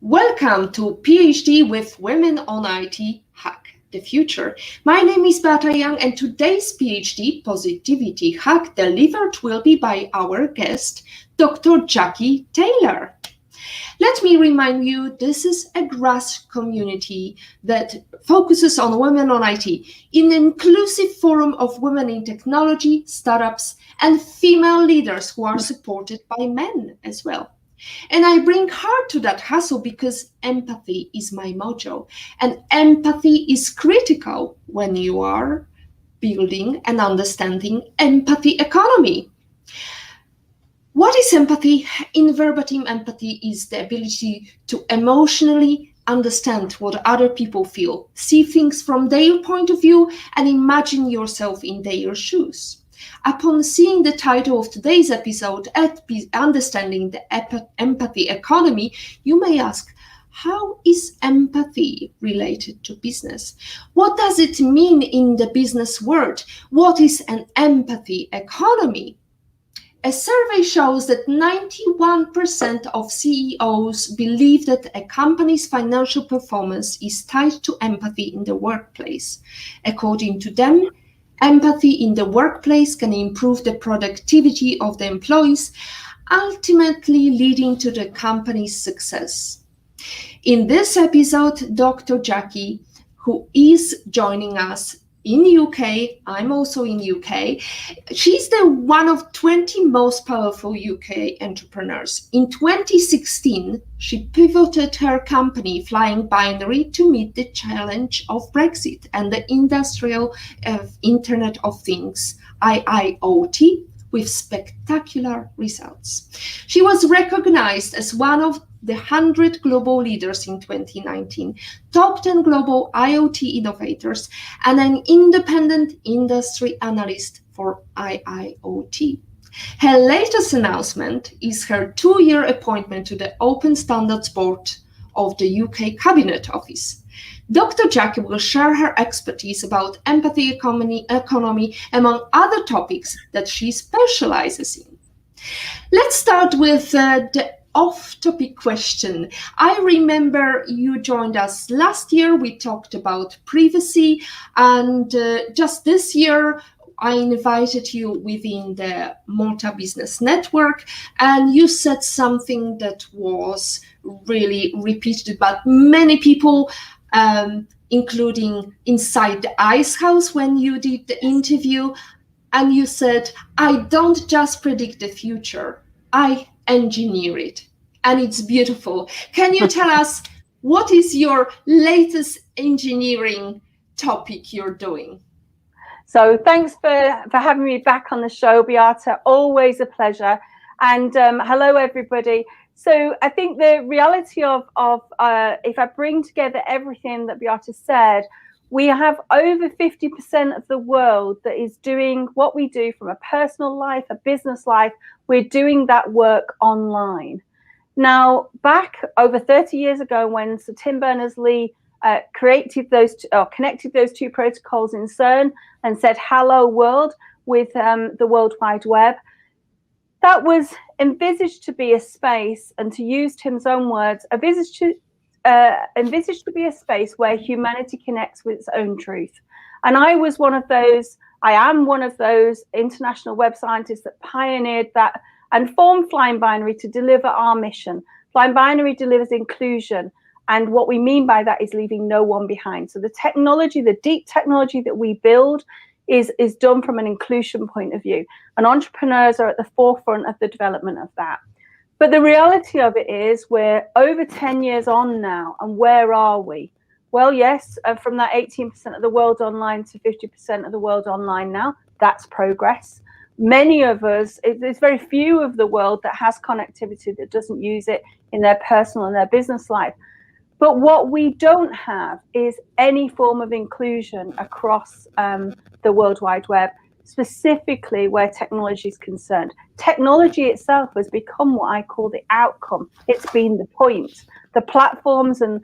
Welcome to PhD with Women on IT Hack the Future. My name is Beata and today's PhD Positivity Hack delivered will be by our guest, Dr. Jacqui Taylor. Let me remind you, this is a grass community that focuses on women on IT, an inclusive forum of women in technology, startups, and female leaders who are supported by men as well. And I bring heart to that hustle because empathy is my mojo. And empathy is critical when you are building and understanding empathy economy. What is empathy? In verbatim, empathy is the ability to emotionally understand what other people feel, see things from their point of view, and imagine yourself in their shoes. Upon seeing the title of today's episode, Understanding the Empathy Economy, you may ask, how is empathy related to business? What does it mean in the business world? What is an empathy economy? A survey shows that 91% of CEOs believe that a company's financial performance is tied to empathy in the workplace. According to them, empathy in the workplace can improve the productivity of the employees, ultimately leading to the company's success. In this episode, Dr. Jacqui, who is joining us in UK, I'm also in UK, she's the one of 20 most powerful UK entrepreneurs. In 2016, she pivoted her company, FlyingBinary, to meet the challenge of Brexit and the industrial Internet of Things, IIoT, with spectacular results. She was recognized as one of the 100 global leaders in 2019, top 10 global IoT innovators, and an independent industry analyst for IIoT. Her latest announcement is her 2-year appointment to the Open Standards Board of the UK Cabinet Office. Dr. Jacqui will share her expertise about empathy economy, among other topics that she specializes in. Let's start with the off-topic question. I remember you joined us last year. We talked about privacy, and just this year, I invited you within the Malta Business Network, and you said something that was really repeated by many people, including inside the Ice House when you did the interview. And you said, I don't just predict the future, I engineer it. And it's beautiful. Can you tell us what is your latest engineering topic you're doing? So thanks for having me back on the show, Beata. Always a pleasure. And hello, everybody. So I think the reality of if I bring together everything that Beata said, we have over 50% of the world that is doing what we do from a personal life, a business life. We're doing that work online. Now, back over 30 years ago, when Sir Tim Berners-Lee connected those two protocols in CERN and said "Hello World" with the World Wide Web, that was envisaged to be a space, and to use Tim's own words, envisaged to be a space where humanity connects with its own truth. And I am one of those international web scientists that pioneered that and formed FlyingBinary to deliver our mission. FlyingBinary delivers inclusion, and what we mean by that is leaving no one behind. So the technology, the deep technology that we build is done from an inclusion point of view, and entrepreneurs are at the forefront of the development of that. But the reality of it is we're over 10 years on now, and where are we? Well, yes, from that 18% of the world online to 50% of the world online now, that's progress. Many of us, there's very few of the world that has connectivity that doesn't use it in their personal and their business life. But what we don't have is any form of inclusion across the World Wide Web, specifically where technology is concerned. Technology itself has become what I call the outcome. It's been the point. The platforms and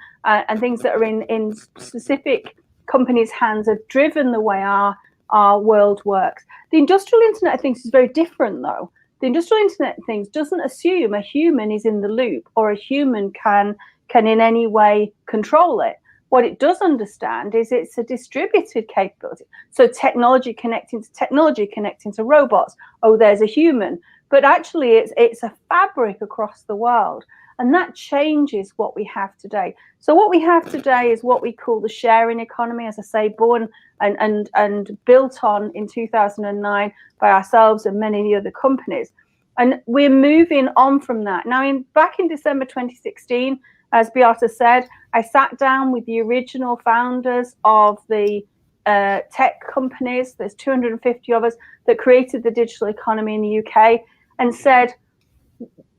things that are in specific companies' hands have driven the way our world works. The industrial Internet of Things is very different, though. The industrial Internet of Things doesn't assume a human is in the loop or a human can can in any way control it. What it does understand is it's a distributed capability. So technology connecting to robots. Oh, there's a human. But actually, it's a fabric across the world. And that changes what we have today. So what we have today is what we call the sharing economy, as I say, born and built on in 2009 by ourselves and many other companies. And we're moving on from that. Now, back in December 2016, as Beata said, I sat down with the original founders of the tech companies. There's 250 of us that created the digital economy in the UK, and said,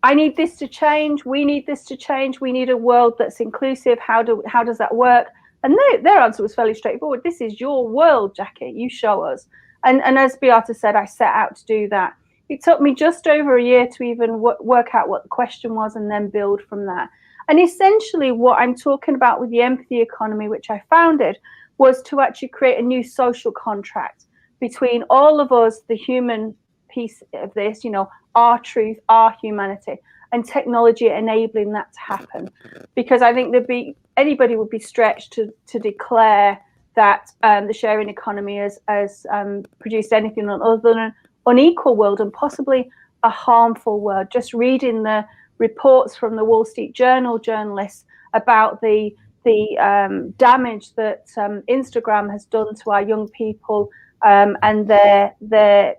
I need this to change. We need this to change. We need a world that's inclusive. How does that work? And their answer was fairly straightforward. This is your world, Jacqui. You show us. And as Beata said, I set out to do that. It took me just over a year to even work out what the question was and then build from that. And essentially what I'm talking about with the empathy economy, which I founded, was to actually create a new social contract between all of us, the human piece of this, you know, our truth, our humanity, and technology enabling that to happen. Because I think anybody would be stretched to declare that the sharing economy has produced anything other than an unequal world and possibly a harmful world. Just reading the reports from the Wall Street Journal journalists about the damage that Instagram has done to our young people and their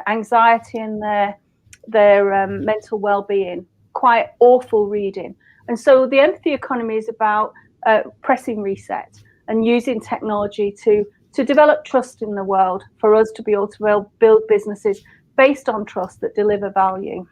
anxiety and their mental well-being. Quite awful reading. And so the empathy economy is about pressing reset and using technology to develop trust in the world, for us to be able to build businesses based on trust that deliver value.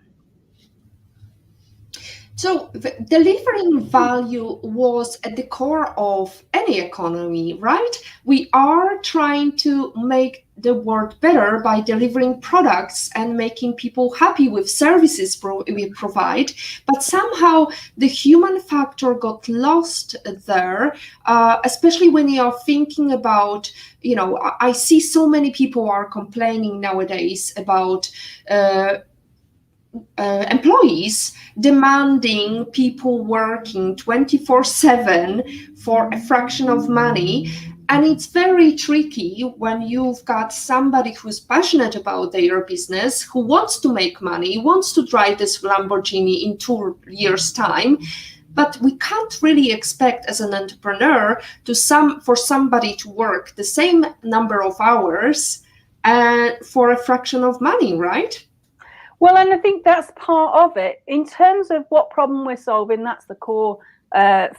So delivering value was at the core of any economy, right? We are trying to make the world better by delivering products and making people happy with services we provide. But somehow the human factor got lost there, especially when you are thinking about, you know, I see so many people are complaining nowadays about employees demanding people working 24/7 for a fraction of money. And it's very tricky when you've got somebody who's passionate about their business, who wants to make money, wants to drive this Lamborghini in 2 years' time. But we can't really expect as an entrepreneur for somebody to work the same number of hours for a fraction of money, right? Well, and I think that's part of it. In terms of what problem we're solving, that's the core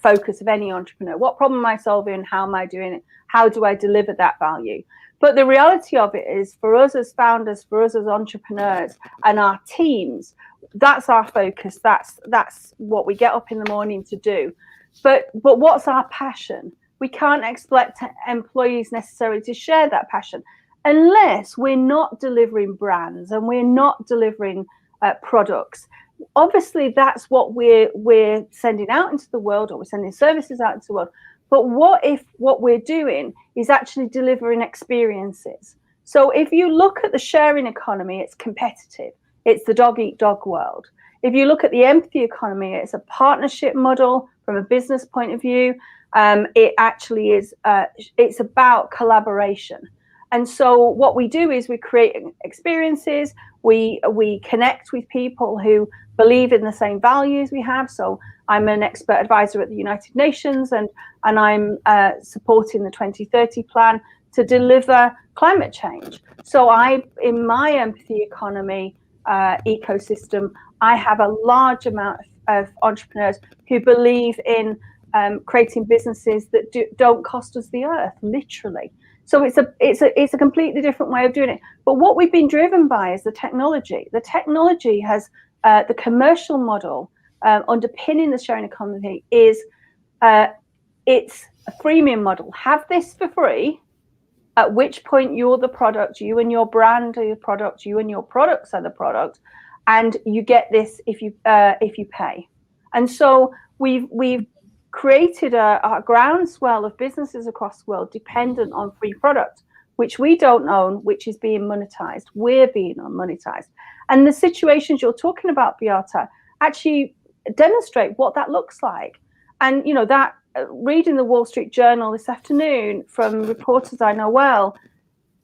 focus of any entrepreneur. What problem am I solving? How am I doing it? How do I deliver that value? But the reality of it is, for us as founders, for us as entrepreneurs and our teams, that's our focus. That's what we get up in the morning to do. But what's our passion? We can't expect employees necessarily to share that passion unless we're not delivering brands and we're not delivering products. Obviously, that's what we're sending out into the world, or we're sending services out into the world. But what if what we're doing is actually delivering experiences? So if you look at the sharing economy, it's competitive. It's the dog-eat-dog world. If you look at the empathy economy, it's a partnership model from a business point of view. It actually is, it's about collaboration. And so what we do is we create experiences, we connect with people who believe in the same values we have. So I'm an expert advisor at the United Nations, and I'm supporting the 2030 plan to deliver climate change. So in my empathy economy ecosystem, I have a large amount of entrepreneurs who believe in creating businesses that don't cost us the earth, literally. So it's a completely different way of doing it. But what we've been driven by is the technology. The technology has the commercial model underpinning the sharing economy is it's a freemium model. Have this for free, at which point you're the product, you and your brand are your product, you and your products are the product, and you get this if you pay. And so we've created a groundswell of businesses across the world dependent on free product, which we don't own, which is being monetized. We're being monetized. And the situations you're talking about, Beata, actually demonstrate what that looks like. And that reading the Wall Street Journal this afternoon from reporters I know well,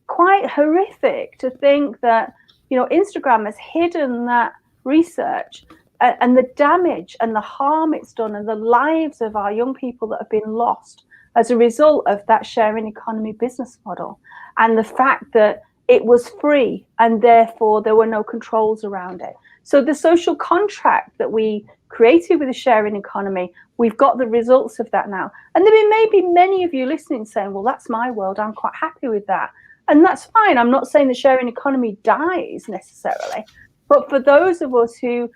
quite horrific to think that Instagram has hidden that research and the damage and the harm it's done and the lives of our young people that have been lost as a result of that sharing economy business model, and the fact that it was free and therefore there were no controls around it. So the social contract that we created with the sharing economy, we've got the results of that now. And there may be many of you listening saying, well, that's my world, I'm quite happy with that. And that's fine. I'm not saying the sharing economy dies necessarily, but for those of us who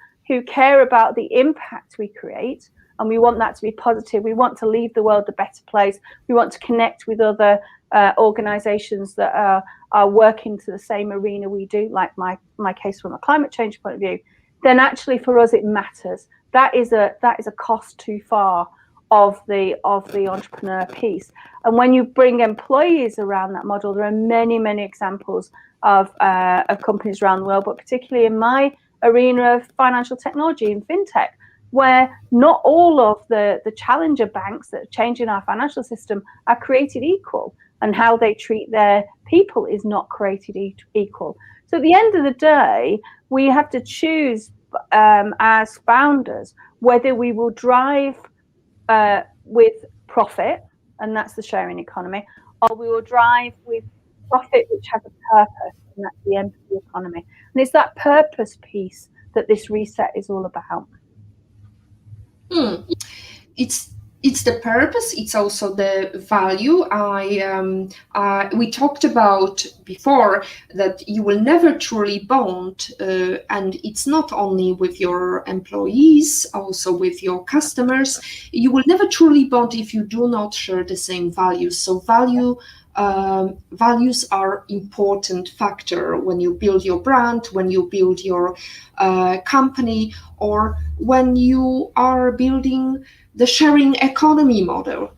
care about the impact we create, and we want that to be positive, we want to leave the world a better place, we want to connect with other organizations that are working to the same arena we do, like my case from a climate change point of view, then actually for us it matters. That is a cost too far of the entrepreneur piece. And when you bring employees around that model, there are many examples of companies around the world, but particularly in my arena of financial technology and fintech, where not all of the challenger banks that are changing our financial system are created equal, and how they treat their people is not created equal. So at the end of the day, we have to choose as founders whether we will drive with profit, and that's the sharing economy, or we will drive with profit which has a purpose, and that's the empathy economy. And it's that purpose piece that this reset is all about. It's the purpose. It's also the value. We talked about before that you will never truly bond, and it's not only with your employees, also with your customers. You will never truly bond if you do not share the same values. So values are important factor when you build your brand, when you build your company, or when you are building the sharing economy model.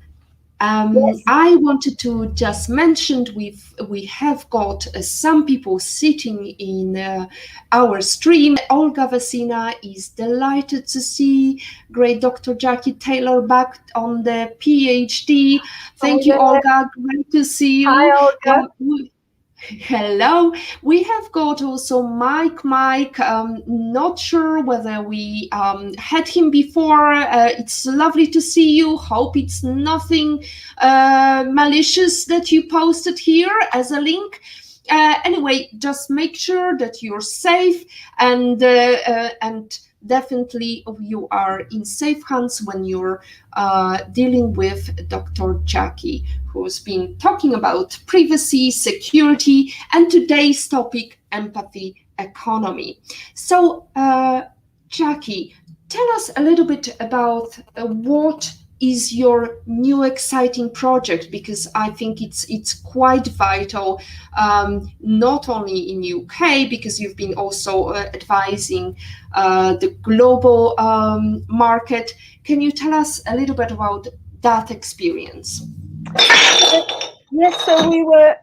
Yes. I wanted to just mention we have got some people sitting in our stream. Olga Vesina is delighted to see great Dr. Jacqui Taylor back on the PhD. Thank you, Olga. Great to see you. Hi, Olga. Hello. We have got also Mike. Not sure whether we had him before. It's lovely to see you. Hope it's nothing malicious that you posted here as a link. Anyway, just make sure that you're safe, and definitely you are in safe hands when you're dealing with Dr. Jacqui, who's been talking about privacy, security, and today's topic, empathy economy. So, Jacqui, tell us a little bit about what is your new exciting project, because I think it's quite vital, not only in UK, because you've been also advising the global market. Can you tell us a little bit about that experience? Yes, so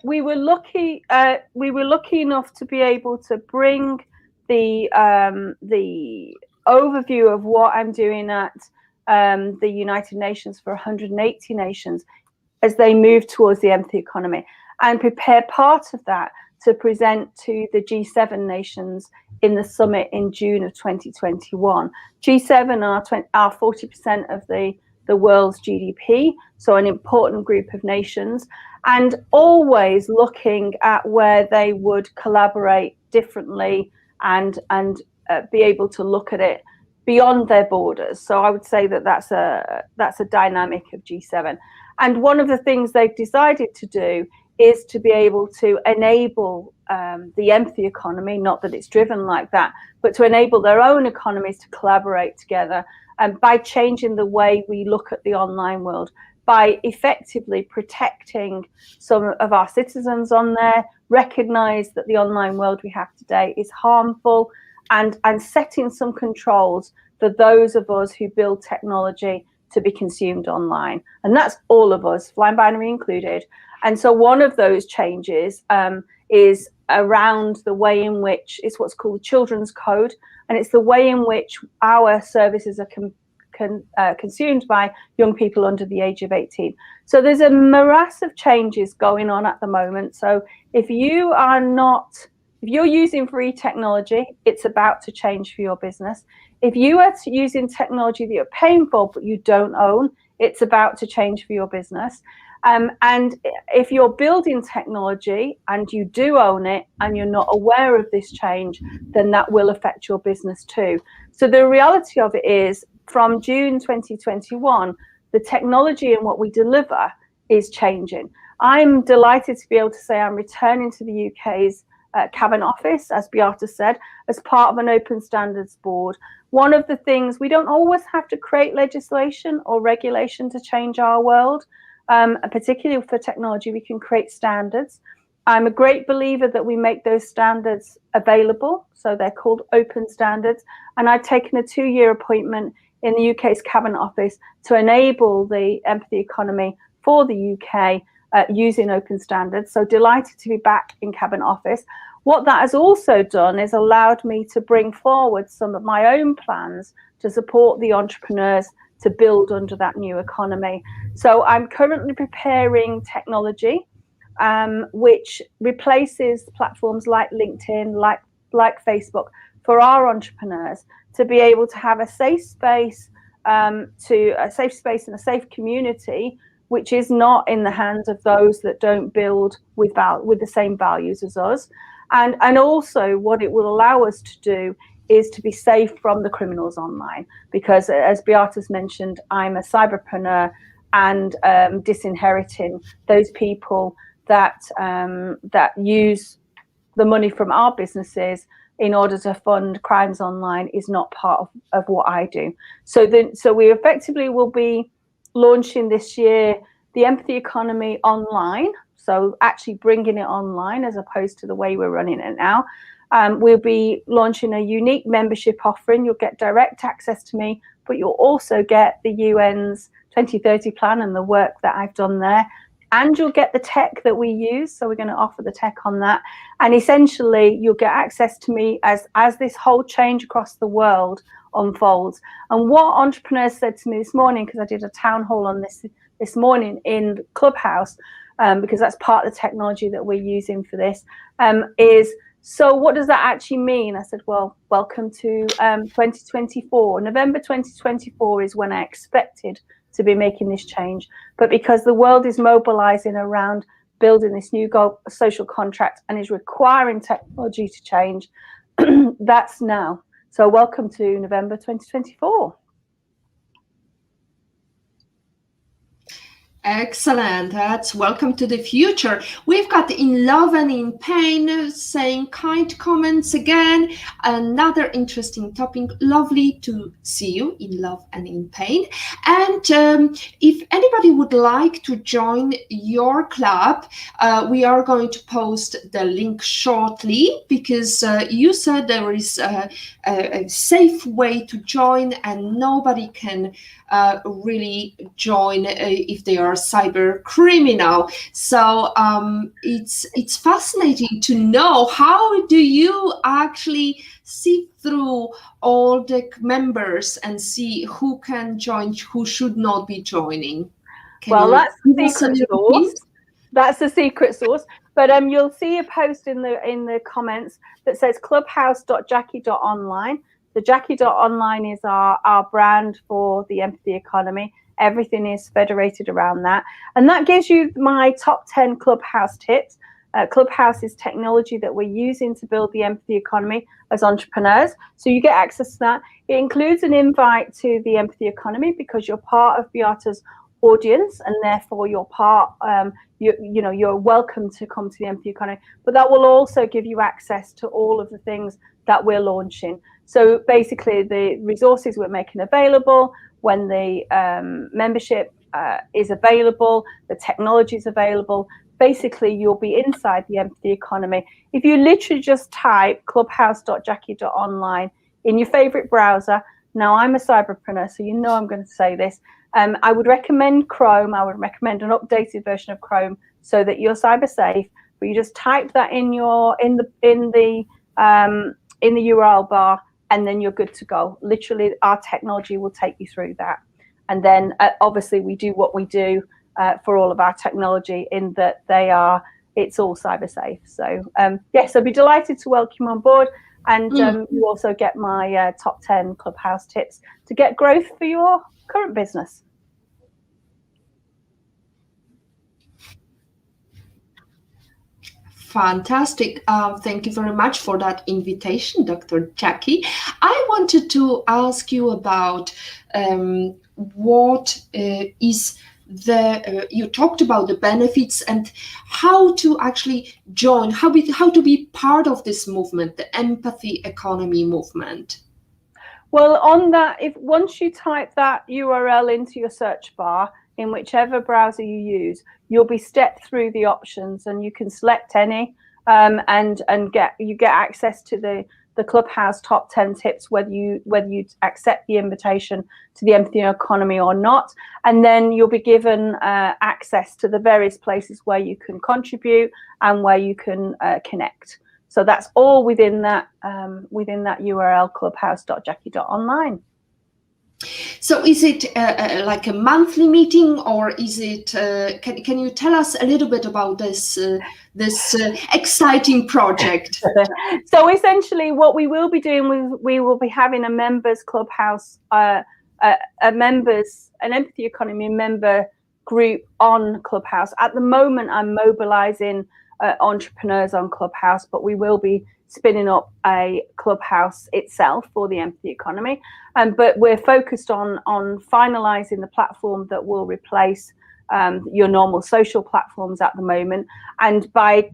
we were lucky enough to be able to bring the overview of what I'm doing at the United Nations for 180 nations as they move towards the empathy economy, and prepare part of that to present to the G7 nations in the summit in June of 2021. G7 are 40% of the world's GDP, so an important group of nations, and always looking at where they would collaborate differently and be able to look at it beyond their borders. So I would say that that's a dynamic of G7. And one of the things they've decided to do is to be able to enable the empathy economy, not that it's driven like that, but to enable their own economies to collaborate together, and by changing the way we look at the online world, by effectively protecting some of our citizens on there, recognize that the online world we have today is harmful, and setting some controls for those of us who build technology to be consumed online. And that's all of us, FlyingBinary included. And so one of those changes is around the way in which it's what's called Children's Code, and it's the way in which our services are consumed by young people under the age of 18. So there's a morass of changes going on at the moment. So if you're using free technology, it's about to change for your business. If you are using technology that you're paying for but you don't own, it's about to change for your business. And if you're building technology and you do own it and you're not aware of this change, then that will affect your business too. So the reality of it is, from June 2021, the technology and what we deliver is changing. I'm delighted to be able to say I'm returning to the UK's Cabinet Office, as Beata said, as part of an open standards board. One of the things, we don't always have to create legislation or regulation to change our world. Particularly for technology, we can create standards. I'm a great believer that we make those standards available. So they're called open standards. And I've taken a 2-year appointment in the UK's Cabinet Office to enable the empathy economy for the UK using open standards. So delighted to be back in Cabinet Office. What that has also done is allowed me to bring forward some of my own plans to support the entrepreneurs to build under that new economy. So I'm currently preparing technology which replaces platforms like LinkedIn, like Facebook, for our entrepreneurs to be able to have a safe space, and a safe community, which is not in the hands of those that don't build with the same values as us. And also what it will allow us to do is to be safe from the criminals online, because as Beata's mentioned, I'm a cyberpreneur and disinheriting those people that use the money from our businesses in order to fund crimes online is not part of what I do. So we effectively will be launching this year the empathy economy online. So actually bringing it online as opposed to the way we're running it now. We'll be launching a unique membership offering. You'll get direct access to me, but you'll also get the UN's 2030 plan and the work that I've done there. And you'll get the tech that we use. So we're going to offer the tech on that. And essentially, you'll get access to me as this whole change across the world unfolds. And what entrepreneurs said to me this morning, because I did a town hall on this morning in Clubhouse, because that's part of the technology that we're using for this, is, so what does that actually mean? I said, well, welcome to 2024. November 2024 is when I expected to be making this change. But because the world is mobilizing around building this new social contract and is requiring technology to change, that's now. So welcome to November 2024. Excellent. That's welcome to the future. We've got In Love and in Pain saying kind comments again. Another interesting topic. Lovely to see you in love and in pain. And if anybody would like to join your club, we are going to post the link shortly, because you said there is a safe way to join and nobody can really join if they are cyber criminal. So it's fascinating to know, how do you actually see through all the members and see who can join, who should not be joining? Well, that's the secret sauce. That's the secret sauce. But you'll see a post in the comments that says clubhouse.jacqui.online. The Jacqui.online is our brand for the empathy economy. Everything is federated around that. And that gives you my top 10 Clubhouse tips. Clubhouse is technology that we're using to build the empathy economy as entrepreneurs. So you get access to that. It includes an invite to the empathy economy because you're part of Beata's audience, and therefore you're part, you're welcome to come to the empathy economy. But that will also give you access to all of the things that we're launching. So basically the resources we're making available, when the membership is available, the technology is available, basically you'll be inside the empathy economy. If you literally just type clubhouse.jacqui.online in your favorite browser, now I'm a cyberpreneur, so you know I'm going to say this, I would recommend Chrome. I would recommend an updated version of Chrome so that you're cyber safe. But you just type that in the URL bar, and then you're good to go. Literally, our technology will take you through that. And then obviously we do what we do for all of our technology in that it's all cyber safe. So yes, I'd be delighted to welcome you on board. And you also get my top 10 Clubhouse tips to get growth for your current business. Fantastic. Thank you very much for that invitation, Dr. Jacqui. I wanted to ask you about what is you talked about the benefits and how to actually join, how to be part of this movement, the empathy economy movement. Well, on that, once you type that URL into your search bar in whichever browser you use, you'll be stepped through the options, and you can select any, and get access to the Clubhouse top 10 tips, whether you accept the invitation to the empathy economy or not. And then you'll be given access to the various places where you can contribute and where you can connect. So that's all within that URL, clubhouse.jacqui.online. So is it like a monthly meeting, or is it? Can you tell us a little bit about this exciting project? So essentially, what we will be doing, we will be having a members clubhouse, an empathy economy member group on Clubhouse. At the moment, I'm mobilizing entrepreneurs on Clubhouse, but we will be spinning up a Clubhouse itself for the empathy economy. But we're focused on finalizing the platform that will replace your normal social platforms at the moment. And by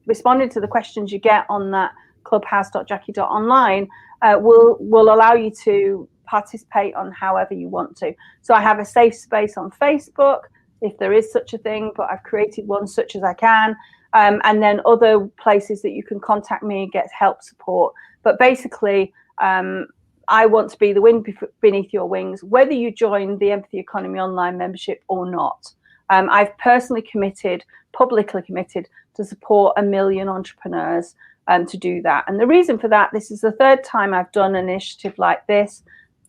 responding to the questions you get on that clubhouse.jacqui.online, will allow you to participate on however you want to. So I have a safe space on Facebook, if there is such a thing, but I've created one such as I can. And then other places that you can contact me and get help, support. But basically, I want to be the wind beneath your wings, whether you join the Empathy Economy Online membership or not. I've personally publicly committed to support 1 million entrepreneurs to do that. And the reason for that, this is the third time I've done an initiative like this.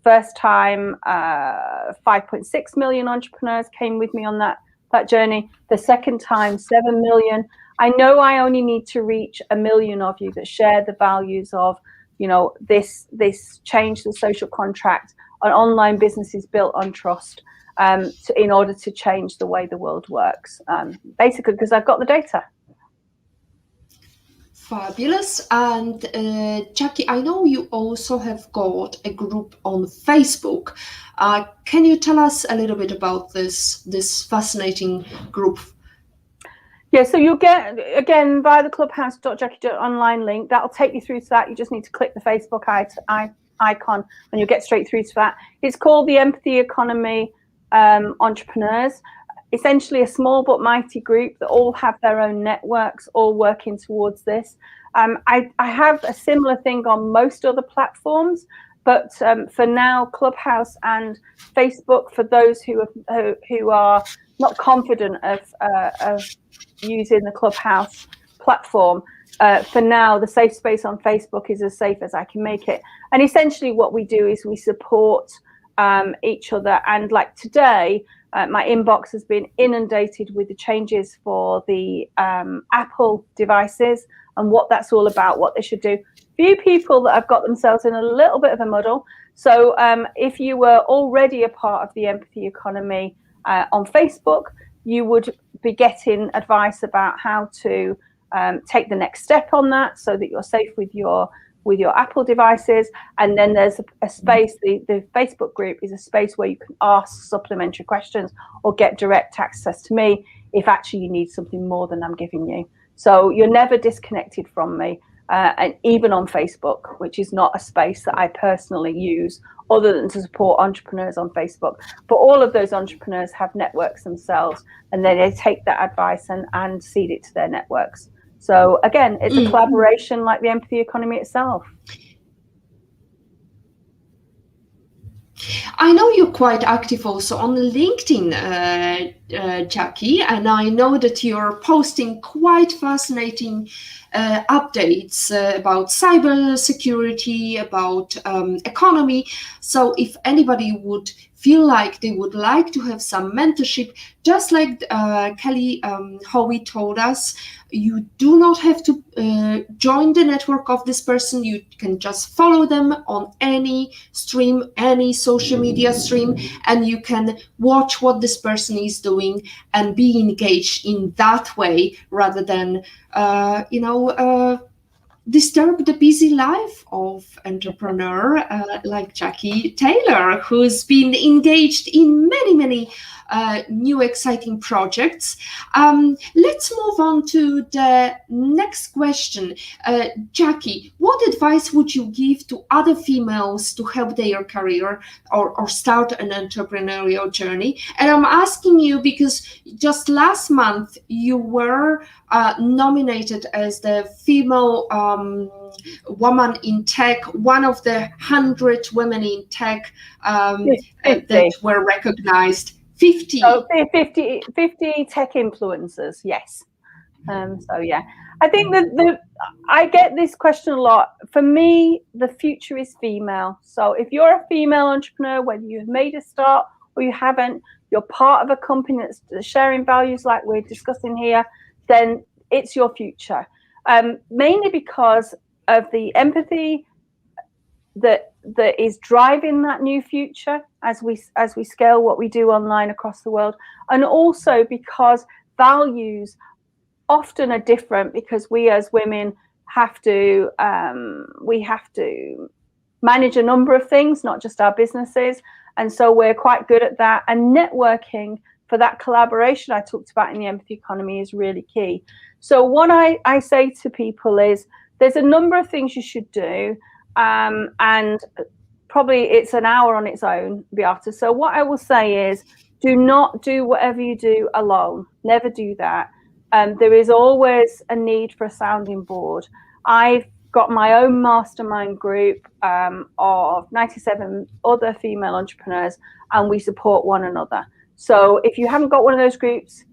First time, 5.6 million entrepreneurs came with me on that journey. The second time, 7 million. I know I only need to reach 1 million of you that share the values of, this change the social contract. An online business is built on trust in order to change the way the world works. Basically, because I've got the data. Fabulous. And Jacqui, I know you also have got a group on Facebook. Can you tell us a little bit about this fascinating group? Yeah, so you'll get, again, via the clubhouse.jacqui.online link, that'll take you through to that. You just need to click the Facebook icon and you'll get straight through to that. It's called the Empathy Economy Entrepreneurs. Essentially a small but mighty group that all have their own networks, all working towards this. I have a similar thing on most other platforms, but for now, Clubhouse and Facebook, for those who are not confident of using the Clubhouse platform, for now, the safe space on Facebook is as safe as I can make it. And essentially what we do is we support each other. And like today, my inbox has been inundated with the changes for the Apple devices and what that's all about, what they should do. Few people that have got themselves in a little bit of a muddle. So if you were already a part of the empathy economy on Facebook, you would be getting advice about how to take the next step on that so that you're safe with your Apple devices. And then there's a space, the Facebook group is a space where you can ask supplementary questions or get direct access to me if actually you need something more than I'm giving you. So you're never disconnected from me, and even on Facebook, which is not a space that I personally use other than to support entrepreneurs on Facebook. But all of those entrepreneurs have networks themselves, and then they take that advice and seed it to their networks. So again, it's a collaboration like the empathy economy itself. I know you're quite active also on LinkedIn, Jacqui, and I know that you're posting quite fascinating updates about cyber security, about economy. So if anybody would feel like they would like to have some mentorship, just like Kelly Howie told us, you do not have to join the network of this person. You can just follow them on any stream, any social media stream, and you can watch what this person is doing and be engaged in that way rather than disturb the busy life of entrepreneur like Jacqui Taylor, who's been engaged in many new exciting projects. Let's move on to the next question. Jacqui, what advice would you give to other females to help their career or start an entrepreneurial journey? And I'm asking you because just last month you were nominated as the female woman in tech, one of the 100 women in tech that were recognized. 50. Oh, 50 tech influencers, yes. So yeah, I think that I get this question a lot. For me, the future is female. So if you're a female entrepreneur, whether you've made a start or you haven't, you're part of a company that's sharing values like we're discussing here, then it's your future. Mainly because of the empathy that is driving that new future as we scale what we do online across the world, and also because values often are different, because we as women have to manage a number of things, not just our businesses, and so we're quite good at that. And networking for that collaboration I talked about in the empathy economy is really key. So what I say to people is there's a number of things you should do, and probably it's an hour on its own, Beata. So what I will say is, do not do whatever you do alone. Never do that. There is always a need for a sounding board. I've got my own mastermind group of 97 other female entrepreneurs, and we support one another. So if you haven't got one of those groups,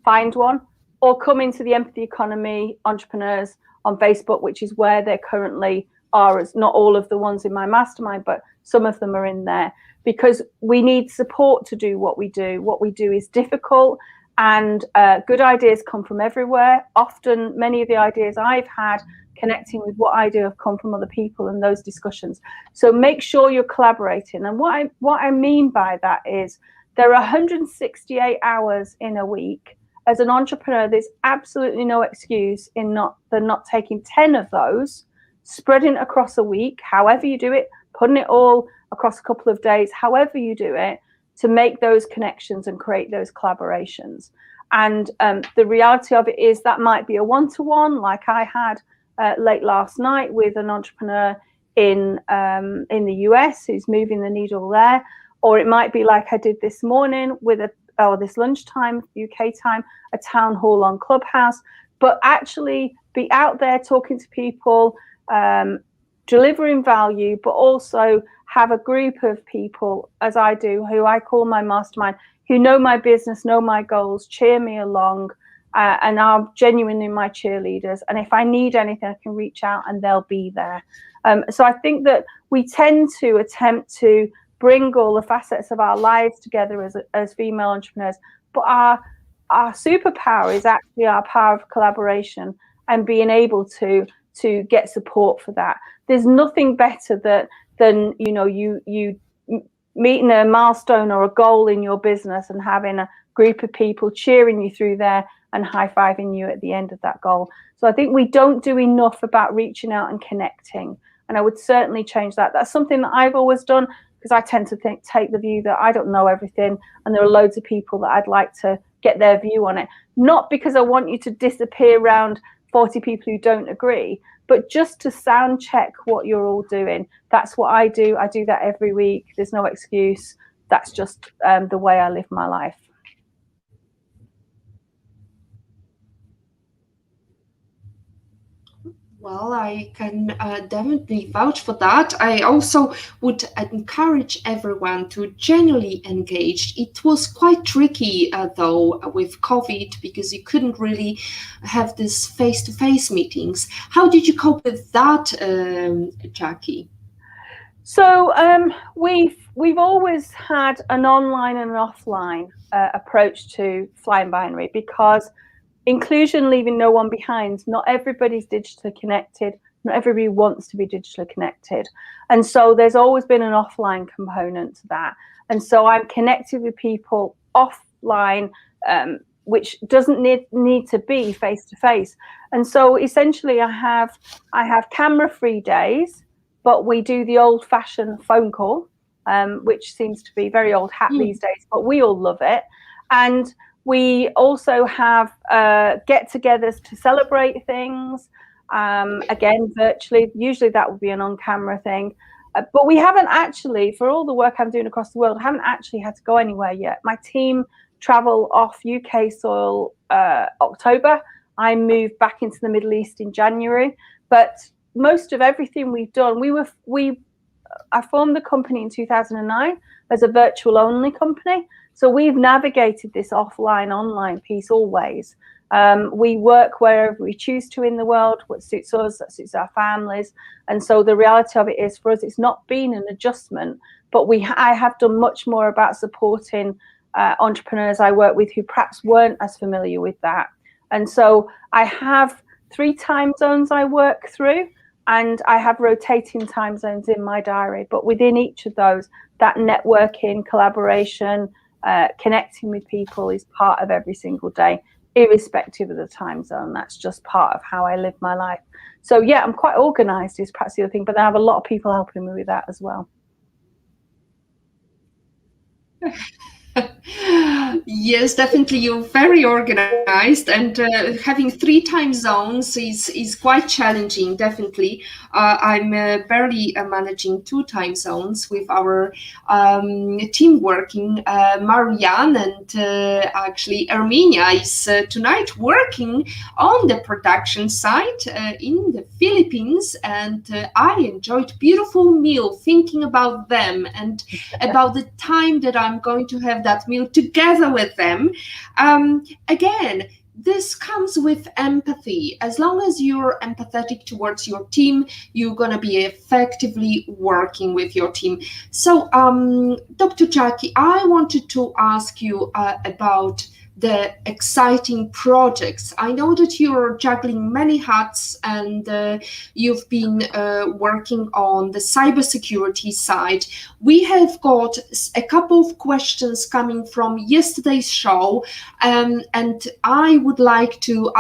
find one, or come into the Empathy Economy Entrepreneurs on Facebook, which is where they currently are. It's not all of the ones in my mastermind, but some of them are in there, because we need support to do what we do. What we do is difficult, and good ideas come from everywhere. Often, many of the ideas I've had connecting with what I do have come from other people in those discussions. So make sure you're collaborating. And what I mean by that is there are 168 hours in a week. As an entrepreneur, there's absolutely no excuse in not taking 10 of those, spreading it across a week, however you do it, putting it all across a couple of days, however you do it, to make those connections and create those collaborations. And the reality of it is that might be a one-to-one, like I had late last night with an entrepreneur in the US who's moving the needle there, or it might be like I did this morning with this lunchtime UK time, a town hall on Clubhouse. But actually be out there talking to people, delivering value, but also have a group of people, as I do, who I call my mastermind, who know my business, know my goals, cheer me along, and are genuinely my cheerleaders. And if I need anything, I can reach out and they'll be there. So I think that we tend to attempt to bring all the facets of our lives together as female entrepreneurs, but our superpower is actually our power of collaboration and being able to get support for that. There's nothing better than you meeting a milestone or a goal in your business and having a group of people cheering you through there and high-fiving you at the end of that goal. So I think we don't do enough about reaching out and connecting, and I would certainly change that. That's something that I've always done, because I tend to take the view that I don't know everything, and there are loads of people that I'd like to get their view on it. Not because I want you to disappear around 40 people who don't agree, but just to sound check what you're all doing. That's what I do. I do that every week. There's no excuse. That's just the way I live my life. Well, I can definitely vouch for that. I also would encourage everyone to genuinely engage. It was quite tricky, though, with COVID because you couldn't really have this face-to-face meetings. How did you cope with that, Jacqui? So we've always had an online and an offline approach to FlyingBinary because inclusion, leaving no one behind. Not everybody's digitally connected. Not everybody wants to be digitally connected. And so there's always been an offline component to that. And so I'm connected with people offline, which doesn't need to be face to face. And so essentially I have camera-free days, but we do the old-fashioned phone call, which seems to be very old hat these days, but we all love it. And we also have get-togethers to celebrate things, again, virtually. Usually that would be an on-camera thing. But we haven't actually, for all the work I'm doing across the world, I haven't actually had to go anywhere yet. My team travel off UK soil October. I moved back into the Middle East in January. But most of everything we've done, I formed the company in 2009 as a virtual-only company. So we've navigated this offline-online piece always. We work wherever we choose to in the world, what suits us, that suits our families. And so the reality of it is, for us, it's not been an adjustment, but I have done much more about supporting entrepreneurs I work with who perhaps weren't as familiar with that. And so I have 3 time zones I work through, and I have rotating time zones in my diary. But within each of those, that networking, collaboration, connecting with people is part of every single day, irrespective of the time zone. That's just part of how I live my life. So yeah, I'm quite organized is perhaps the other thing, but I have a lot of people helping me with that as well. Yes, definitely. You're very organized, and having 3 time zones is quite challenging. Definitely, I'm barely managing 2 time zones with our team working. Marianne and actually Armenia is tonight working on the production site in the Philippines, and I enjoyed beautiful meal thinking about them and about the time that I'm going to have that meal together with them. Again, this comes with empathy. As long as you're empathetic towards your team, you're going to be effectively working with your team. So, Dr. Jacqui, I wanted to ask you about the exciting projects. I know that you're juggling many hats, and you've been working on the cybersecurity side. We have got a couple of questions coming from yesterday's show, and I would like to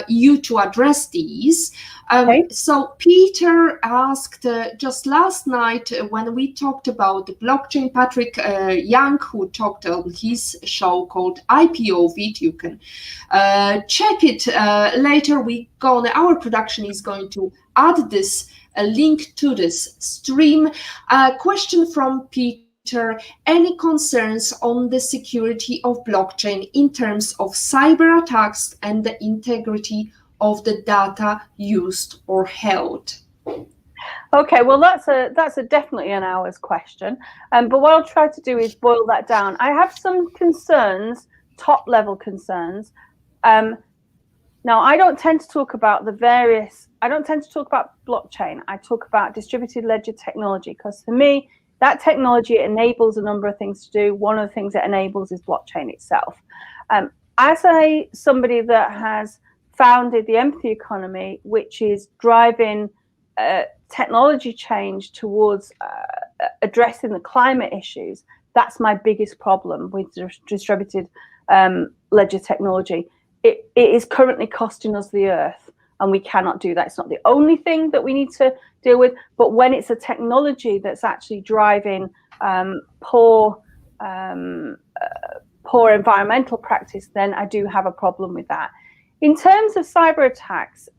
you to address these. Okay. So Peter asked just last night when we talked about the blockchain, Patrick Young, who talked on his show called IPO Vid. You can check it later. Our production is going to add this a link to this stream. Question from Peter: any concerns on the security of blockchain in terms of cyber attacks and the integrity of the data used or held? Okay, well that's a definitely an hour's question, but what I'll try to do is boil that down. I have some concerns, top level concerns. Now I don't tend to talk about I don't tend to talk about blockchain. I talk about distributed ledger technology, because for me that technology enables a number of things to do. One of the things it enables is blockchain itself. As somebody that has founded the empathy economy, which is driving technology change towards addressing the climate issues, that's my biggest problem with distributed ledger technology. It is currently costing us the earth, and we cannot do that. It's not the only thing that we need to deal with, but when it's a technology that's actually driving poor environmental practice, then I do have a problem with that. In terms of cyber attacks,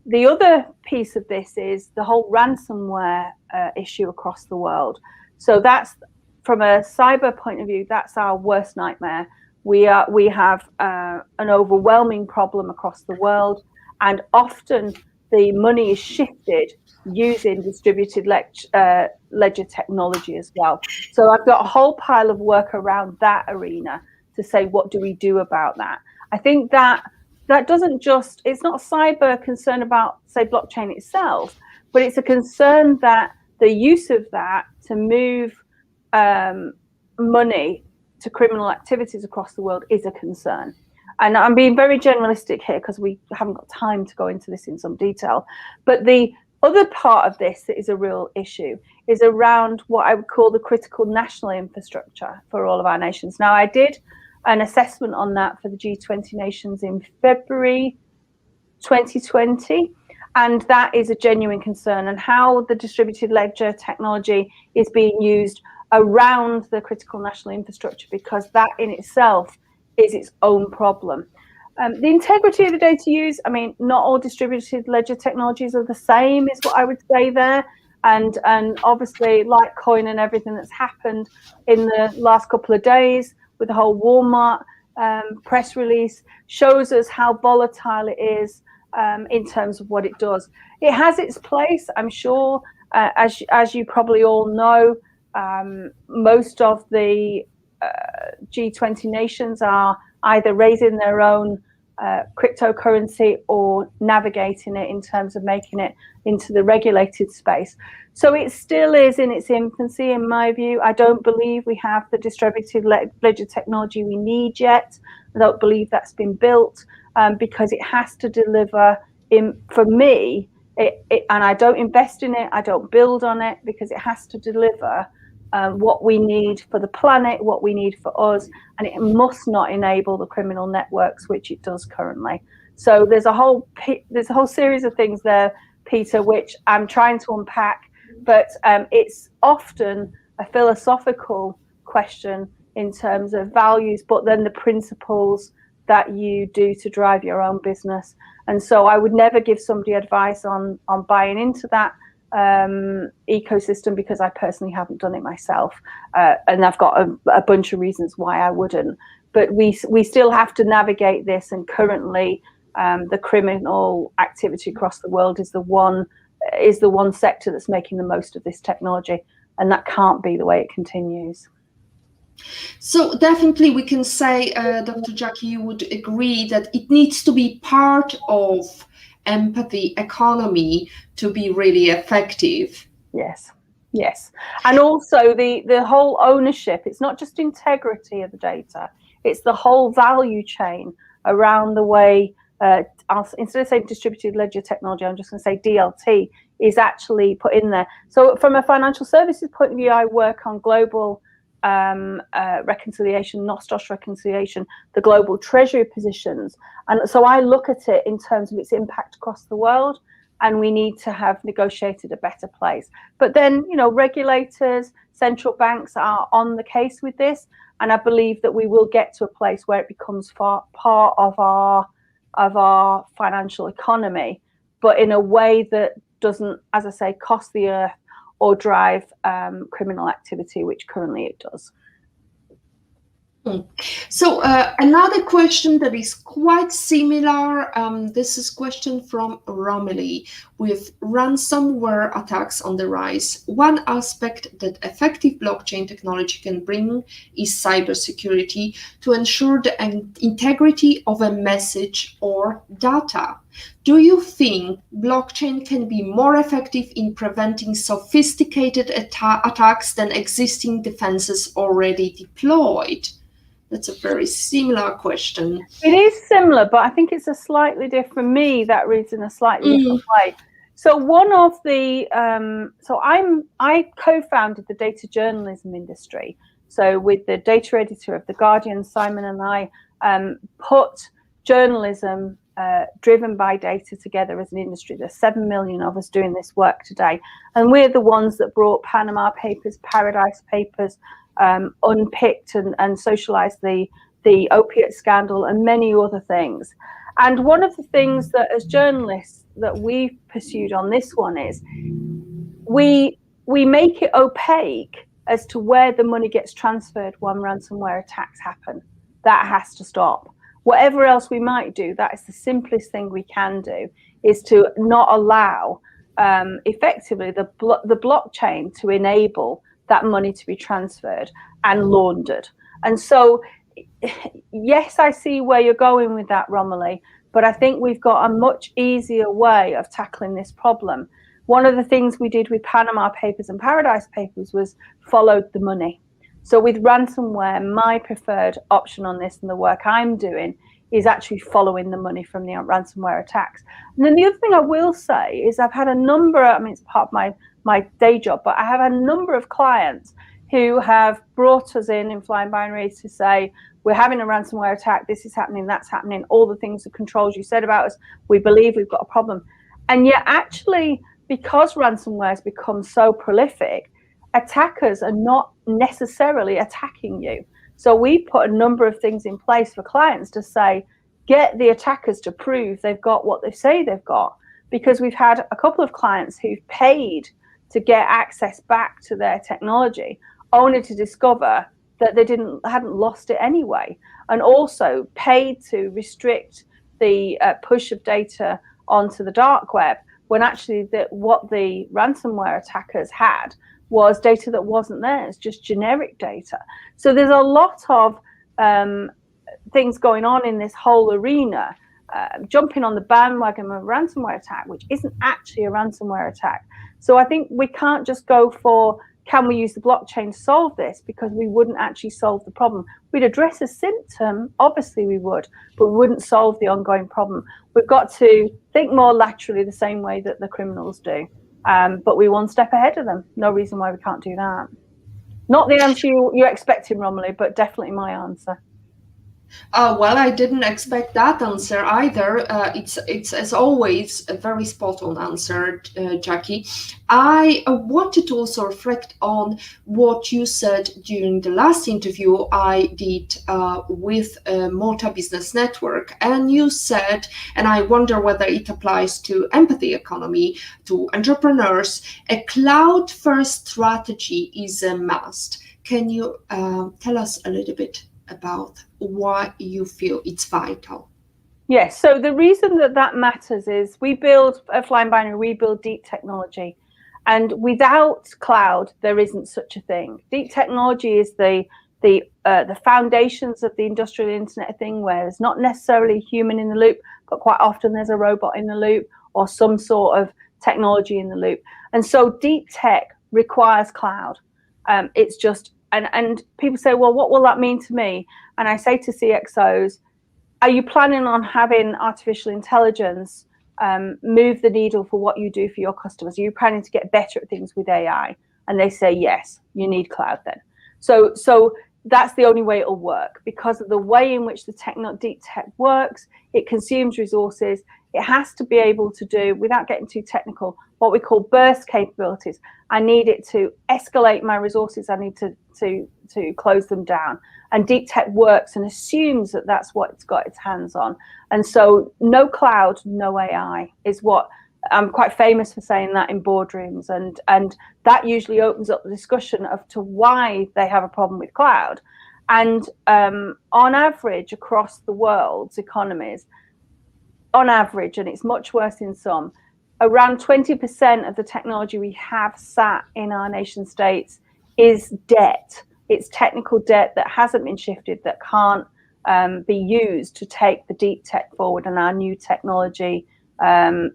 the other piece of this is the whole ransomware issue across the world. So that's, from a cyber point of view, that's our worst nightmare. We have an overwhelming problem across the world, and often the money is shifted using distributed ledger technology as well. So I've got a whole pile of work around that arena to say, what do we do about that? I think that doesn't just, it's not a cyber concern about, say, blockchain itself, but it's a concern that the use of that to move money to criminal activities across the world is a concern. And I'm being very generalistic here because we haven't got time to go into this in some detail. But the other part of this that is a real issue is around what I would call the critical national infrastructure for all of our nations. Now, I did an assessment on that for the G20 nations in February 2020, and that is a genuine concern, and how the distributed ledger technology is being used around the critical national infrastructure, because that in itself is its own problem. The integrity of the data use, I mean, not all distributed ledger technologies are the same, is what I would say there. And obviously, Litecoin and everything that's happened in the last couple of days with the whole Walmart press release shows us how volatile it is in terms of what it does. It has its place, I'm sure. As you probably all know, most of the G20 nations are either raising their own cryptocurrency or navigating it in terms of making it into the regulated space. So it still is in its infancy, in my view. I don't believe we have the distributed ledger technology we need yet. I don't believe that's been built because it has to deliver, for me, and I don't invest in it, I don't build on it, because it has to deliver what we need for the planet, what we need for us, and it must not enable the criminal networks, which it does currently. So there's a whole series of things there, Peter, which I'm trying to unpack, but it's often a philosophical question in terms of values, but then the principles that you do to drive your own business. And so I would never give somebody advice on buying into that ecosystem, because I personally haven't done it myself, and I've got a bunch of reasons why I wouldn't. But we still have to navigate this, and currently the criminal activity across the world is the one sector that's making the most of this technology, and that can't be the way it continues. So definitely we can say, Dr. Jacqui, you would agree that it needs to be part of empathy economy to be really effective. Yes. And also the whole ownership, it's not just integrity of the data, it's the whole value chain around the way, instead of saying distributed ledger technology, I'm just going to say DLT is actually put in there. So from a financial services point of view, I work on global reconciliation, Nostos reconciliation, the global treasury positions. And so I look at it in terms of its impact across the world, and we need to have negotiated a better place. But then, regulators, central banks are on the case with this, and I believe that we will get to a place where it becomes part of our financial economy, but in a way that doesn't, as I say, cost the earth or drive criminal activity, which currently it does. So another question that is quite similar, this is a question from Romilly. With ransomware attacks on the rise, one aspect that effective blockchain technology can bring is cybersecurity to ensure the integrity of a message or data. Do you think blockchain can be more effective in preventing sophisticated attacks than existing defenses already deployed? That's a very similar question. It is similar, but I think it's a slightly different, for me, that reads in a slightly different way. So one of the, I co-founded the data journalism industry. So with the data editor of The Guardian, Simon and I put journalism driven by data together as an industry. There's 7 million of us doing this work today. And we're the ones that brought Panama Papers, Paradise Papers, unpicked and socialized the opiate scandal and many other things. And one of the things that as journalists that we've pursued on this one is we make it opaque as to where the money gets transferred when ransomware attacks happen. That has to stop. Whatever else we might do, that is the simplest thing we can do, is to not allow effectively the blockchain to enable that money to be transferred and laundered. And so, yes, I see where you're going with that, Romilly, but I think we've got a much easier way of tackling this problem. One of the things we did with Panama Papers and Paradise Papers was followed the money. So with ransomware, my preferred option on this and the work I'm doing is actually following the money from the ransomware attacks. And then the other thing I will say is I've had a number, I mean, it's part of my day job, but I have a number of clients who have brought us in FlyingBinary to say, we're having a ransomware attack, this is happening, that's happening, all the things, the controls you said about us, we believe we've got a problem. And yet actually, because ransomware has become so prolific, attackers are not necessarily attacking you. So we put a number of things in place for clients to say, get the attackers to prove they've got what they say they've got. Because we've had a couple of clients who've paid to get access back to their technology, only to discover that they hadn't lost it anyway, and also paid to restrict the push of data onto the dark web, when actually what the ransomware attackers had was data that wasn't theirs, just generic data. So there's a lot of things going on in this whole arena, jumping on the bandwagon of a ransomware attack, which isn't actually a ransomware attack. So I think we can't just go for, can we use the blockchain to solve this? Because we wouldn't actually solve the problem. We'd address a symptom, obviously we would, but we wouldn't solve the ongoing problem. We've got to think more laterally, the same way that the criminals do. But we're one step ahead of them. No reason why we can't do that. Not the answer you're expecting, Romilly, but definitely my answer. Well, I didn't expect that answer either. It's as always a very spot on answer, Jacqui. I wanted to also reflect on what you said during the last interview I did with Malta Business Network, and you said, and I wonder whether it applies to empathy economy, to entrepreneurs, a cloud-first strategy is a must. Can you tell us a little bit about why you feel it's vital? Yes, so the reason that matters is we build at FlyingBinary, we build deep technology, and without cloud there isn't such a thing. Deep technology is the foundations of the industrial internet thing, where there's not necessarily a human in the loop, but quite often there's a robot in the loop or some sort of technology in the loop. And so deep tech requires cloud. It's just, and people say, well, what will that mean to me? And I say to CXOs, are you planning on having artificial intelligence move the needle for what you do for your customers? Are you planning to get better at things with AI? And they say, yes, you need cloud then. So that's the only way it'll work, because of the way in which the deep tech works. It consumes resources. It has to be able to do, without getting too technical, what we call burst capabilities. I need it to escalate my resources. I need to close them down. And deep tech works and assumes that that's what it's got its hands on. And so no cloud, no AI is what I'm quite famous for saying that in boardrooms. And that usually opens up the discussion of to why they have a problem with cloud. And on average, across the world's economies, on average, and it's much worse in some, around 20% of the technology we have sat in our nation states is debt. It's technical debt that hasn't been shifted, that can't be used to take the deep tech forward and our new technology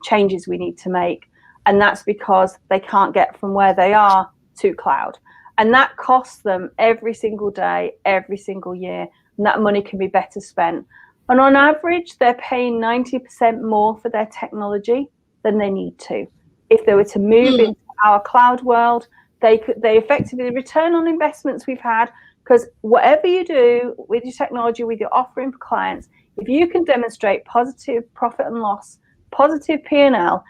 changes we need to make. And that's because they can't get from where they are to cloud. And that costs them every single day, every single year. And that money can be better spent. And on average, they're paying 90% more for their technology than they need to. If they were to move into our cloud world, they effectively, the return on investments we've had, because whatever you do with your technology, with your offering for clients, if you can demonstrate positive profit and loss, positive P&L,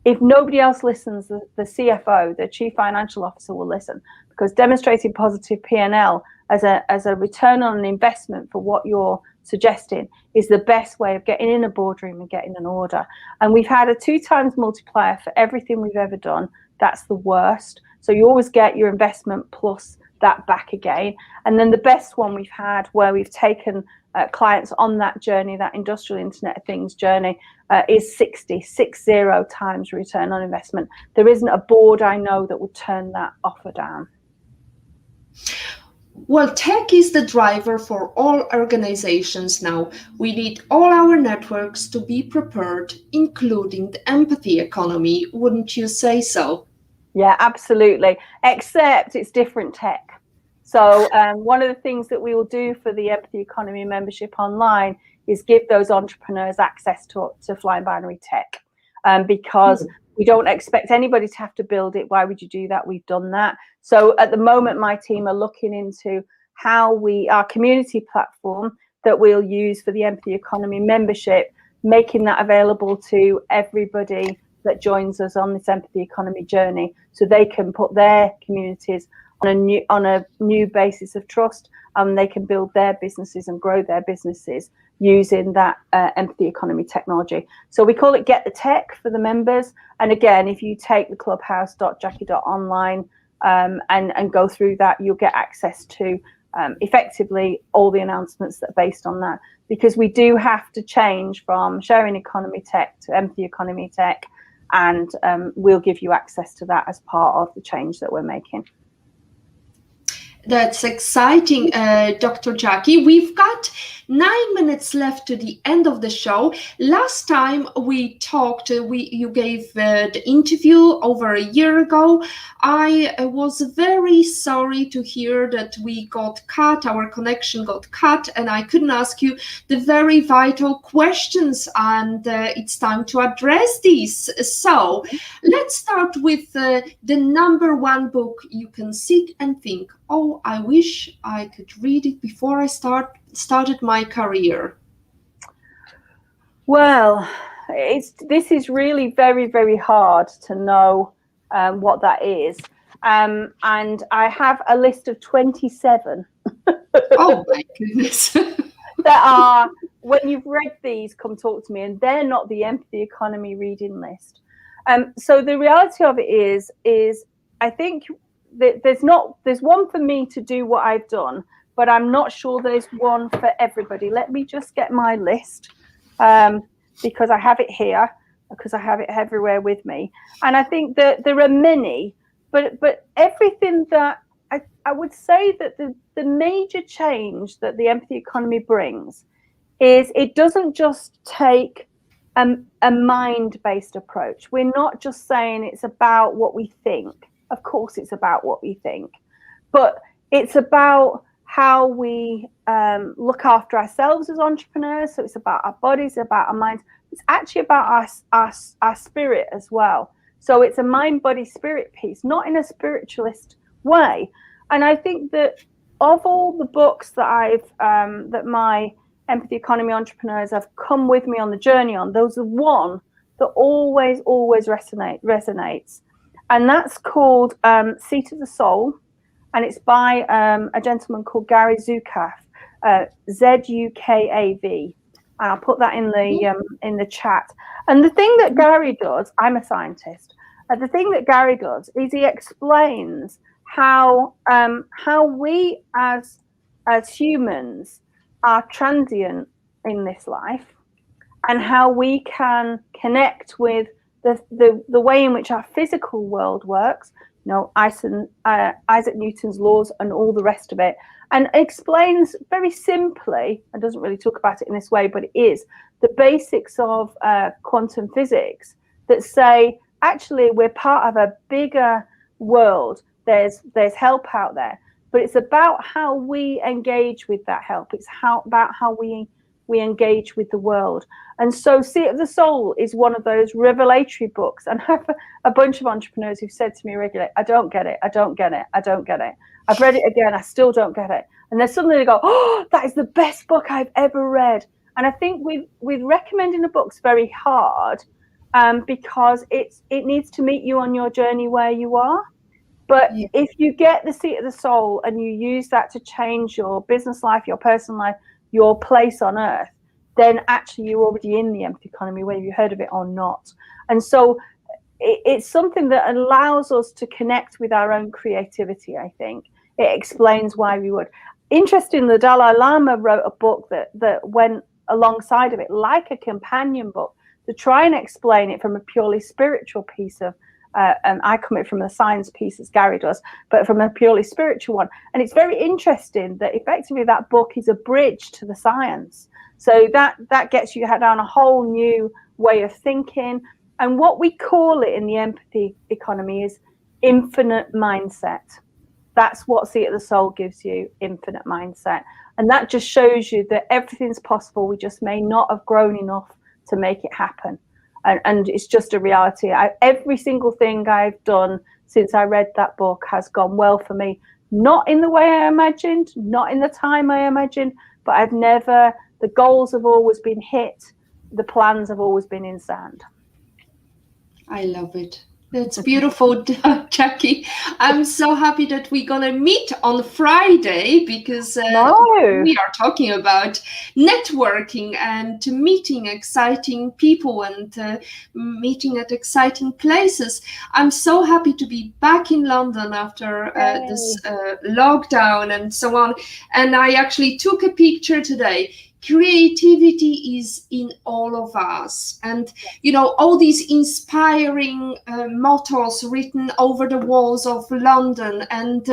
if nobody else listens, the CFO, the Chief Financial Officer, will listen, because demonstrating positive P&L as a return on an investment for what you're suggesting is the best way of getting in a boardroom and getting an order. And we've had a 2 times multiplier for everything we've ever done. That's the worst. So you always get your investment plus that back again. And then the best one we've had where we've taken clients on that journey, that industrial Internet of Things journey, is 60 times return on investment. There isn't a board I know that would turn that offer down. Well, tech is the driver for all organizations now. We need all our networks to be prepared, including the empathy economy. Wouldn't you say so? Yeah, absolutely. Except it's different tech. So one of the things that we will do for the Empathy Economy membership online is give those entrepreneurs access to FlyingBinary tech, because we don't expect anybody to have to build it. Why would you do that? We've done that. So at the moment, my team are looking into how our community platform that we'll use for the Empathy Economy membership, making that available to everybody that joins us on this Empathy Economy journey, so they can put their communities on a new basis of trust, and they can build their businesses and grow their businesses using that Empathy Economy technology. So we call it Get the Tech for the members. And again, if you take the clubhouse.jacqui.online and go through that, you'll get access to effectively all the announcements that are based on that, because we do have to change from sharing economy tech to empathy economy tech, and we'll give you access to that as part of the change that we're making. That's exciting, Dr. Jacqui. We've got 9 minutes left to the end of the show. Last time we talked, you gave the interview over a year ago. I was very sorry to hear that we got cut, our connection got cut, and I couldn't ask you the very vital questions, and it's time to address these. So let's start with the number one book you can sit and think, oh, I wish I could read it before I started my career. Well, this is really very, very hard to know what that is. And I have a list of 27. Oh my goodness. That are, when you've read these, come talk to me, and they're not the Empathy Economy reading list. So the reality of it is I think there's one for me to do what I've done, but I'm not sure there's one for everybody. Let me just get my list, because I have it here, because I have it everywhere with me. And I think that there are many, but everything that I would say that the major change that the empathy economy brings is it doesn't just take a mind-based approach. We're not just saying it's about what we think. Of course, it's about what we think, but it's about how we look after ourselves as entrepreneurs. So it's about our bodies, about our minds. It's actually about our spirit as well. So it's a mind, body, spirit piece, not in a spiritualist way. And I think that of all the books that that my empathy economy entrepreneurs have come with me on the journey on, those are one that always resonates. And that's called Seat of the Soul, and it's by a gentleman called Gary Zukav, Zukav. And I'll put that in the chat. And the thing that Gary does, I'm a scientist. The thing that Gary does is he explains how we as humans are transient in this life, and how we can connect with the way in which our physical world works, you know, Isaac Newton's laws and all the rest of it, and explains very simply, and doesn't really talk about it in this way, but it is the basics of quantum physics that say, actually, we're part of a bigger world. There's help out there, but it's about how we engage with that help. It's about how we engage with the world. And so Seat of the Soul is one of those revelatory books. And I have a bunch of entrepreneurs who've said to me regularly, I don't get it, I don't get it, I don't get it. I've read it again, I still don't get it. And then suddenly they go, oh, that is the best book I've ever read. And I think with recommending the book's very hard, because it needs to meet you on your journey where you are. But if you get the Seat of the Soul and you use that to change your business life, your personal life, your place on earth, then actually you're already in the empathy economy, whether you heard of it or not. And so it's something that allows us to connect with our own creativity. I think it explains why we would. Interestingly, the Dalai Lama wrote a book that went alongside of it, like a companion book, to try and explain it from a purely spiritual piece of, and I come from the science piece as Gary does, but from a purely spiritual one. And it's very interesting that effectively that book is a bridge to the science. So that gets you down a whole new way of thinking. And what we call it in the empathy economy is infinite mindset. That's what Seat of the Soul gives you, infinite mindset. And that just shows you that everything's possible. We just may not have grown enough to make it happen. And it's just a reality. Every single thing I've done since I read that book has gone well for me. Not in the way I imagined, not in the time I imagined, but the goals have always been hit. The plans have always been in sand. I love it. That's beautiful, Jacqui. I'm so happy that we're going to meet on Friday because we are talking about networking and meeting exciting people and meeting at exciting places. I'm so happy to be back in London after this lockdown and so on. And I actually took a picture today. Creativity is in all of us, and all these inspiring mottos written over the walls of London, and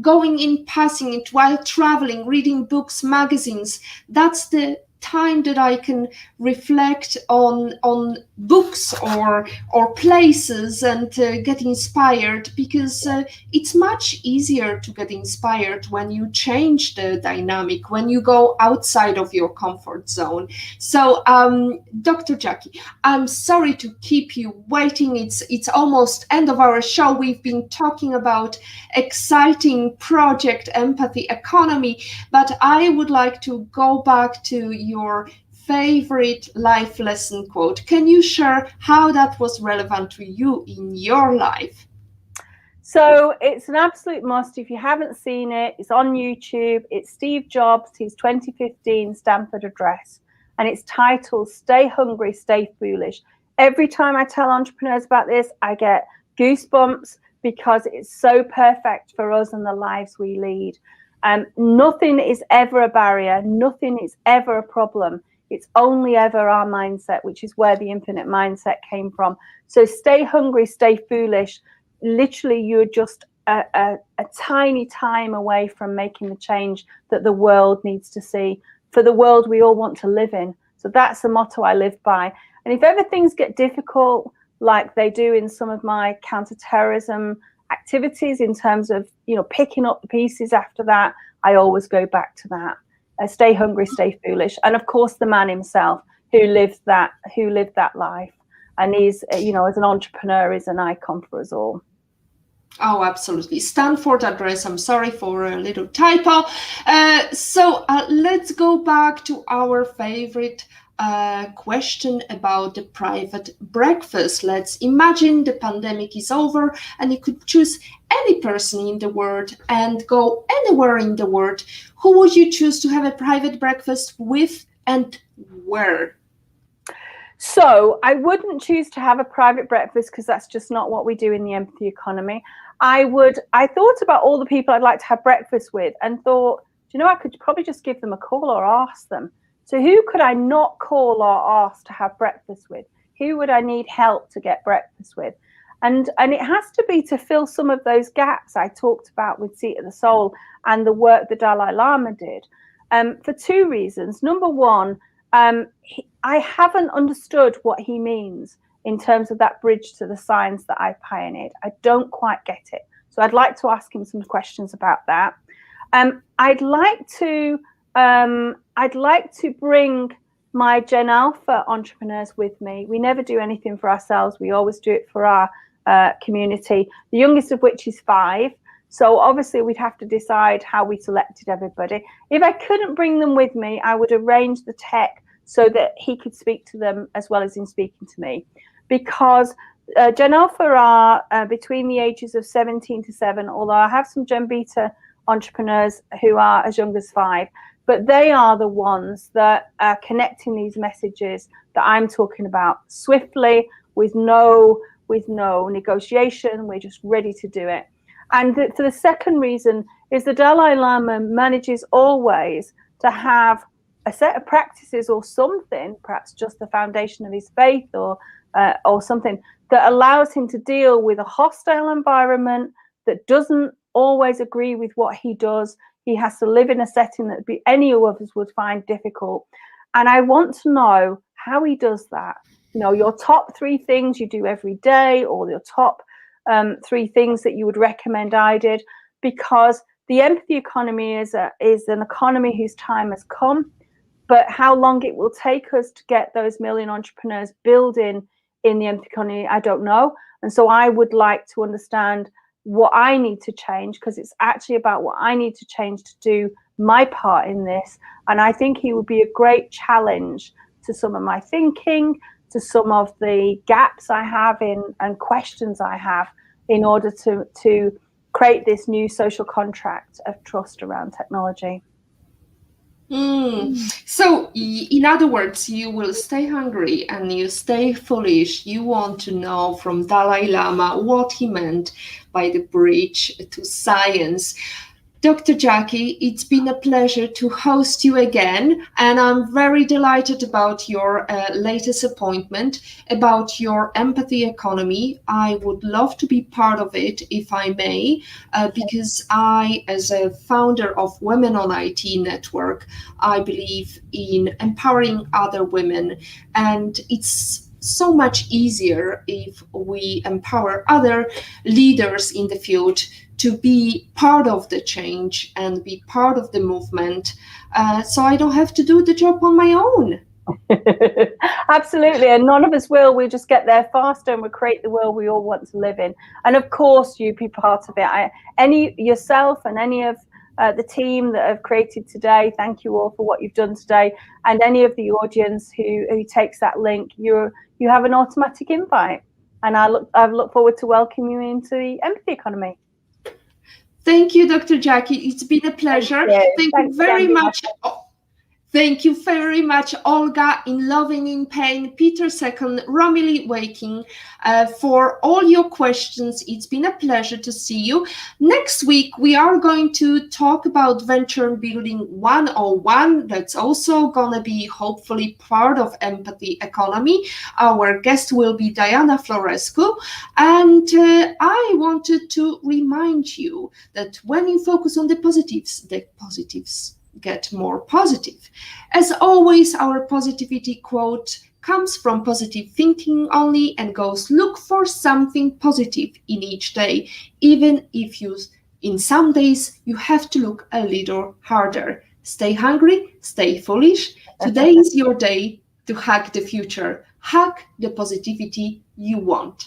going in, passing it while traveling, reading books, magazines. That's the time that I can reflect on books or places and get inspired, because it's much easier to get inspired when you change the dynamic, when you go outside of your comfort zone. So Dr. Jacqui, I'm sorry to keep you waiting. It's almost end of our show. We've been talking about exciting project empathy economy, but I would like to go back to your favorite life lesson quote. Can you share how that was relevant to you in your life? So it's an absolute must. If you haven't seen it, it's on YouTube. It's Steve Jobs, his 2015 Stanford address, and it's titled "Stay Hungry, Stay Foolish." Every time I tell entrepreneurs about this, I get goosebumps because it's so perfect for us and the lives we lead. Nothing is ever a barrier. Nothing is ever a problem. It's only ever our mindset, which is where the infinite mindset came from. So stay hungry, stay foolish. Literally, you're just a tiny time away from making the change that the world needs to see, for the world we all want to live in. So that's the motto I live by. And if ever things get difficult, like they do in some of my counterterrorism activities, in terms of picking up the pieces after that, I always go back to that. Stay hungry, stay foolish. And of course, the man himself who lived that life, and he's as an entrepreneur, is an icon for us all. Oh, absolutely. Stanford address. I'm sorry for a little typo. So let's go back to our favorite question about the private breakfast. Let's imagine the pandemic is over and you could choose any person in the world and go anywhere in the world. Who would you choose to have a private breakfast with, and where? So I wouldn't choose to have a private breakfast because that's just not what we do in the empathy economy. I thought about all the people I'd like to have breakfast with and thought, I could probably just give them a call or ask them. So who could I not call or ask to have breakfast with? Who would I need help to get breakfast with? And it has to be to fill some of those gaps I talked about with Seat of the Soul and the work the Dalai Lama did, for two reasons. Number one, I haven't understood what he means in terms of that bridge to the science that I pioneered. I don't quite get it. So I'd like to ask him some questions about that. I'd like to bring my Gen Alpha entrepreneurs with me. We never do anything for ourselves. We always do it for our community, the youngest of which is 5. So obviously we'd have to decide how we selected everybody. If I couldn't bring them with me, I would arrange the tech so that he could speak to them as well as him speaking to me. Because Gen Alpha are between the ages of 17 to 7, although I have some Gen Beta entrepreneurs who are as young as 5. But they are the ones that are connecting these messages that I'm talking about swiftly, with no negotiation. We're just ready to do it. And the second reason is the Dalai Lama manages always to have a set of practices or something, perhaps just the foundation of his faith or something that allows him to deal with a hostile environment that doesn't always agree with what he does. He has to live in a setting that any of us would find difficult. And I want to know how he does that. You know, your top 3 things you do every day, or your top 3 things that you would recommend I did, because the empathy economy is an economy whose time has come, but how long it will take us to get those million entrepreneurs building in the empathy economy, I don't know. And so I would like to understand what I need to change, because it's actually about what I need to change to do my part in this. And I think he would be a great challenge to some of my thinking, to some of the gaps I have in and questions I have in order to create this new social contract of trust around technology. So, in other words, you will stay hungry and you stay foolish. You want to know from Dalai Lama what he meant by the bridge to science. Dr. Jacqui, it's been a pleasure to host you again, and I'm very delighted about your latest appointment, about your empathy economy. I would love to be part of it, if I may, because I, as a founder of Women on IT Network, I believe in empowering other women, and it's so much easier if we empower other leaders in the field to be part of the change and be part of the movement, so I don't have to do the job on my own. Absolutely, and none of us will. We'll just get there faster and we'll create the world we all want to live in. And of course, you be part of it. Yourself and any of the team that have created today, thank you all for what you've done today. And any of the audience who takes that link, you have an automatic invite. And I look forward to welcoming you into the empathy economy. Thank you, Dr. Jacqui. It's been a pleasure. Thank you very much. Thank you very much, Olga in Love and in Pain, Peter Second, Romilly Waking, for all your questions. It's been a pleasure to see you. Next week, we are going to talk about Venture Building 101. That's also going to be hopefully part of Empathy Economy. Our guest will be Diana Florescu. And I wanted to remind you that when you focus on the positives get more positive. As always, our positivity quote comes from positive thinking only and goes, look for something positive in each day, even if in some days you have to look a little harder. Stay hungry, stay foolish. Today is your day to hack the future. Hack the positivity you want.